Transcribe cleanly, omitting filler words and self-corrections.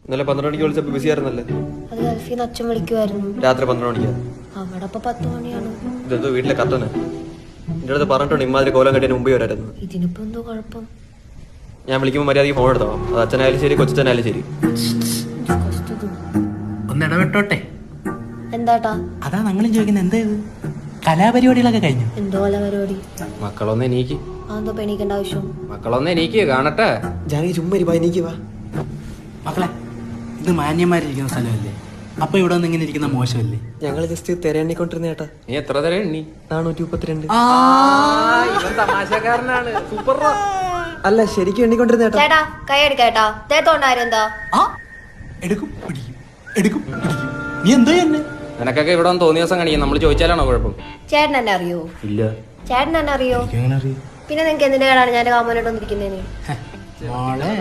ഇന്നലെ 12 മണിക്ക് വിളിച്ചപ്പോൾ ബിസി ആയിരുന്നല്ലേ? അത് ഗൾഫിന്ന് അച്ഛൻ വിളിക്കുമായിരുന്നു. രാത്രി 12 മണിക്കാ? അവിടെ ഇപ്പൊ 10 മണിയാണ്. ഇതെന്തോ വീട്ടിലെ കത്തനെ എന്റെ അടുത്ത് പറഞ്ഞിട്ടുണ്ട് ഇമാതിരി കോലം കെട്ടിന് മുമ്പേ വരായിരുന്നു. ഇതിനിപ്പോ എന്തോ കുഴപ്പം? ഞാൻ വിളിക്കുമ്പോൾ മര്യാദയ്ക്ക് ഫോൺ എടുത്തോ. അത് അച്ഛനായാലും ശരി കൊച്ചനായാലും ശരി. ഒന്ന് ഇടപെട്ടോട്ടെ. എന്താട്ടാ? അതാ ഞങ്ങളും ചോദിക്കുന്നത്, എന്താ ഇത് കലാപരിപാടികളൊക്കെ കഴിഞ്ഞു? എന്തോ അല്ല പരിപാടി. മക്കളൊന്ന് എനിക്ക് അതെന്തോ പെണീക്കേണ്ട ആവശ്യം? മക്കളൊന്ന് എനിക്ക് കാണട്ടെ. ജാനകി ചുമ്മാ എനിക്ക് വാ. മക്കളെ, ഇത് മാന്യന്മാരിരിക്കുന്ന സ്ഥലമല്ലേ, അപ്പൊ ഇവിടെ ഒന്ന് ഇങ്ങനെ ഇരിക്കുന്ന മോശമല്ലേ? ഞങ്ങൾ ജസ്റ്റ് തിരയണ്ണിക്കൊണ്ടിരുന്ന ചേട്ടാ. നീ എത്ര തിര എണ്ണി? 432. തമാശക്കാരനാണ്. സൂപ്പർ. അല്ല ശരിക്കും എണ്ണിക്കൊണ്ടിരുന്ന ചേട്ടാ. ചേട്ടാ കൈ എടുക്കേട്ടാ. തേത്തോണ്ടാരെന്താ? എടുക്കും പിടിക്കും, എടുക്കും പിടിക്കും. നീ എന്തോ തന്നെ നിനക്കൊക്കെ ഇവിടെ ഒന്ന് തോന്നിയ ദിവസം കാണിക്കും. നമ്മൾ ചോദിച്ചാലാണോ കുഴപ്പം? ചേട്ടൻ എന്നെ അറിയോ? ഇല്ല. ചേട്ടൻ എന്നെ അറിയോ? എങ്ങനെ അറിയും? പിന്നെ നിനക്ക് എന്തിന്റെ കേടാണ് ഞാൻ കാമോനോട്ട് വന്നിരിക്കുന്നതിന്? മോളെ